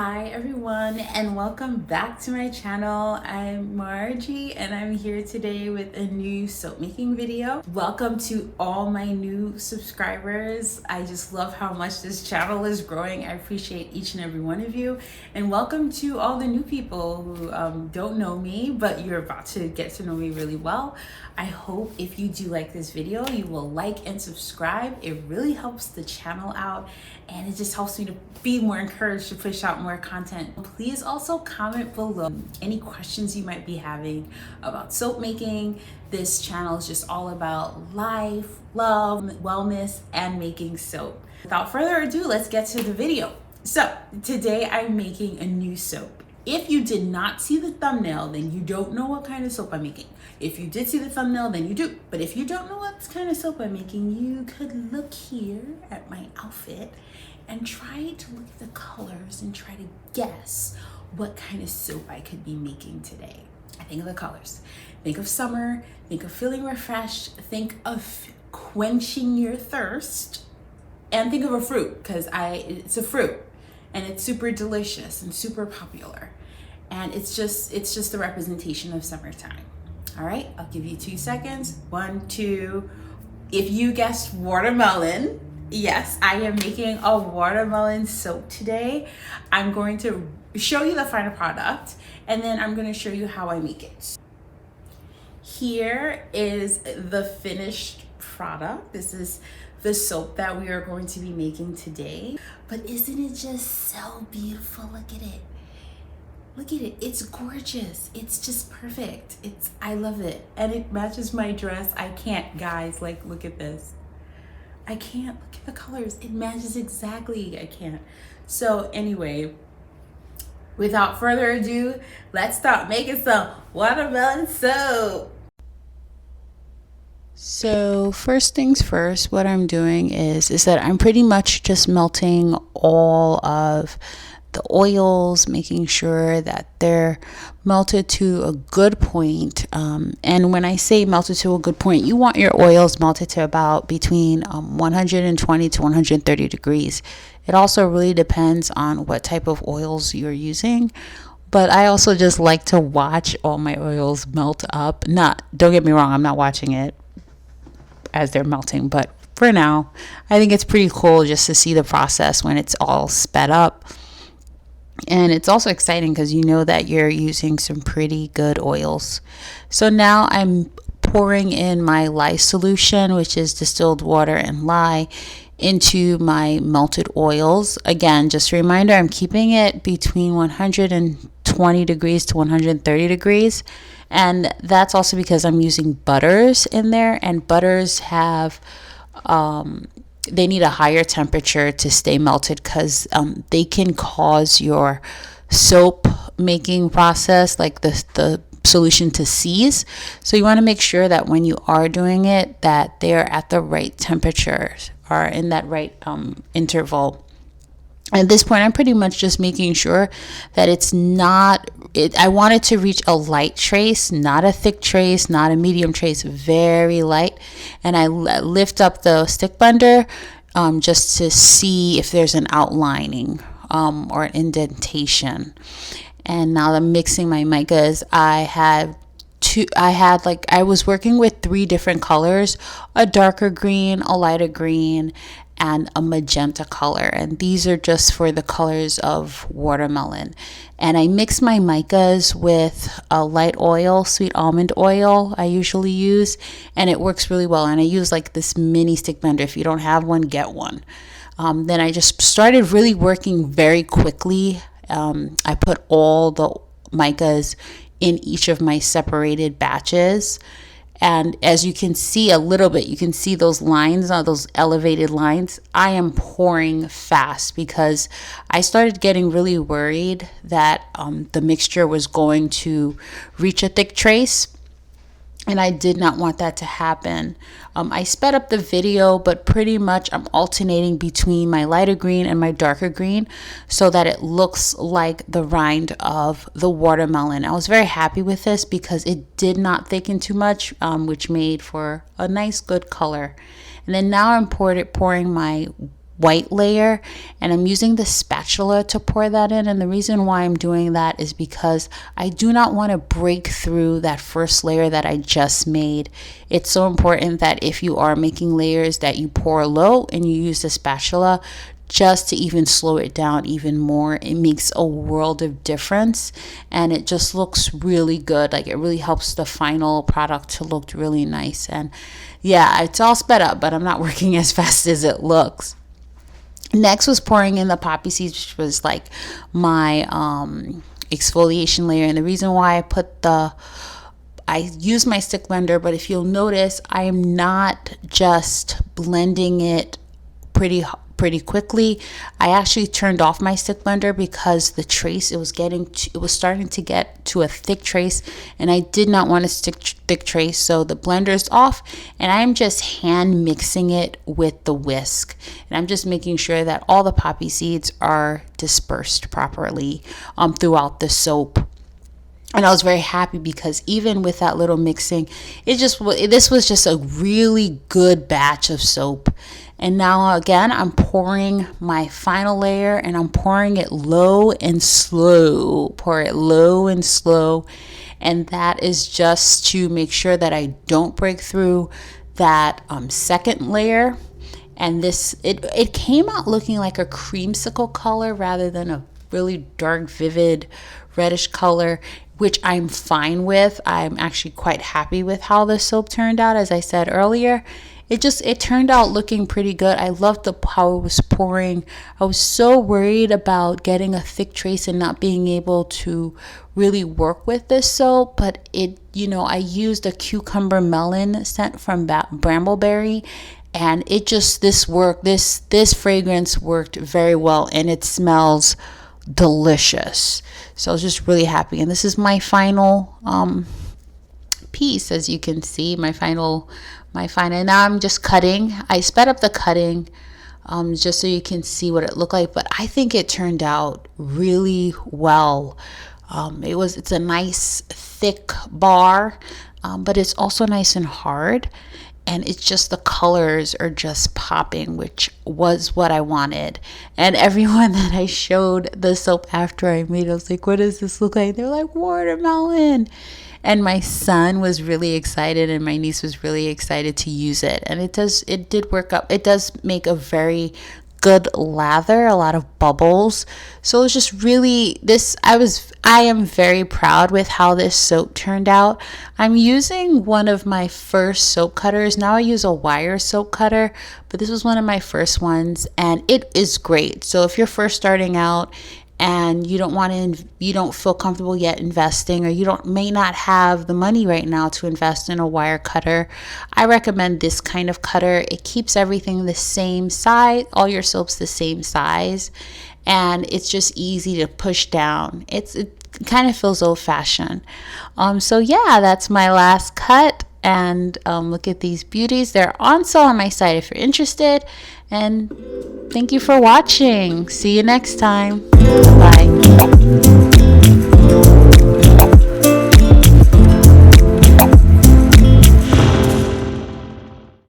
Hi everyone and welcome back to my channel. I'm Margie and I'm here today with a new soap making video. Welcome to all my new subscribers. I just love how much this channel is growing. I appreciate each and every one of you, and welcome to all the new people who don't know me, but you're about to get to know me really well. I hope if you do like this video, you will like and subscribe. It really helps the channel out and it just helps me to be more encouraged to push out more content. Please also comment below any questions you might be having about soap making. This channel is just all about life, love, wellness, and making soap. Without further ado, let's get to the video. So today I'm making a new soap. If you did not see the thumbnail, then you don't know what kind of soap I'm making. If you did see the thumbnail, then you do. But if you don't know what kind of soap I'm making, you could look here at my outfit and try to look at the colors and try to guess what kind of soap I could be making today. I think of the colors. Think of summer, think of feeling refreshed, think of quenching your thirst, and think of a fruit, because it's a fruit and it's super delicious and super popular. And it's just the representation of summertime. All right, I'll give you 2 seconds. 1, 2. If you guessed watermelon, yes, I am making a watermelon soap today. I'm going to show you the final product and then I'm going to show you how I make it. Here is the finished product. This is the soap that we are going to be making today. But isn't it just so beautiful? Look at it. Look at it. It's gorgeous. It's just perfect. I love it. And it matches my dress. I can't, guys, like, look at this. I can't. Look at the colors. It matches exactly. I can't. So anyway, without further ado, let's start making some watermelon soap. So first things first, what I'm doing is that I'm pretty much just melting all of the oils, making sure that they're melted to a good point. And when I say melted to a good point, you want your oils melted to about between 120 to 130 degrees. It also really depends on what type of oils you're using. But I also just like to watch all my oils melt up. Don't get me wrong, I'm not watching it as they're melting, but for now, I think it's pretty cool just to see the process when it's all sped up. And it's also exciting because you know that you're using some pretty good oils. So now I'm pouring in my lye solution, which is distilled water and lye, into my melted oils. Again, just a reminder, I'm keeping it between 120 degrees to 130 degrees. And that's also because I'm using butters in there, and butters have they need a higher temperature to stay melted because they can cause your soap making process, like the solution, to seize. So you want to make sure that when you are doing it, that they're at the right temperature or in that right interval. At this point, I'm pretty much just making sure that I want it to reach a light trace, not a thick trace, not a medium trace, very light. And I lift up the stick blender just to see if there's an outlining or an indentation. And now I'm mixing my micas. I was working with 3 different colors: a darker green, a lighter green, and a magenta color. And these are just for the colors of watermelon. And I mix my micas with a light oil, sweet almond oil I usually use, and it works really well. And I use like this mini stick blender. If you don't have one, get one. Then I just started really working very quickly. I put all the micas in each of my separated batches. And as you can see a little bit, you can see those lines, those elevated lines. I am pouring fast because I started getting really worried that the mixture was going to reach a thick trace. And I did not want that to happen. I sped up the video, but pretty much I'm alternating between my lighter green and my darker green so that it looks like the rind of the watermelon. I was very happy with this because it did not thicken too much, which made for a nice, good color. And then now I'm pouring my white layer, and I'm using the spatula to pour that in. And the reason why I'm doing that is because I do not want to break through that first layer that I just made. It's so important that if you are making layers that you pour low and you use the spatula just to even slow it down even more. It makes a world of difference, and it just looks really good. Like, it really helps the final product to look really nice. And yeah, it's all sped up, but I'm not working as fast as it looks. Next was pouring in the poppy seeds, which was like my exfoliation layer. And the reason why I use my stick blender, but if you'll notice, I am not just blending it pretty quickly. I actually turned off my stick blender because the trace, it was starting to get to a thick trace, and I did not want a thick trace. So the blender's off, and I'm just hand mixing it with the whisk, and I'm just making sure that all the poppy seeds are dispersed properly throughout the soap. And I was very happy because even with that little mixing, this was just a really good batch of soap. And now again, I'm pouring my final layer, and I'm pouring it low and slow. Pour it low and slow. And that is just to make sure that I don't break through that second layer. And it came out looking like a creamsicle color rather than a really dark, vivid reddish color, which I'm fine with. I'm actually quite happy with how the soap turned out. As I said earlier, it turned out looking pretty good. I loved how it was pouring. I was so worried about getting a thick trace and not being able to really work with this soap, but I used a cucumber melon scent from Brambleberry, and this fragrance worked very well, and it smells delicious. So I was just really happy. And this is my final piece, as you can see, my final. Now I'm just cutting. I sped up the cutting just so you can see what it looked like, but I think it turned out really well. It's a nice thick bar, but it's also nice and hard. And it's just the colors are just popping, which was what I wanted. And everyone that I showed the soap after I made it, I was like, what does this look like? They're like, watermelon. And my son was really excited, and my niece was really excited to use it. And it did work up. It does make a very good lather, a lot of bubbles. So it's just really I am very proud with how this soap turned out. I'm using one of my first soap cutters. Now I use a wire soap cutter, but this was one of my first ones, and it is great. So if you're first starting out and you don't feel comfortable yet investing, or you may not have the money right now to invest in a wire cutter, I recommend this kind of cutter. It keeps everything the same size, all your soaps the same size, and it's just easy to push down. It kind of feels old-fashioned. So yeah, that's my last cut. And look at these beauties. They're on sale on my site if you're interested. And thank you for watching. See you next time. Bye.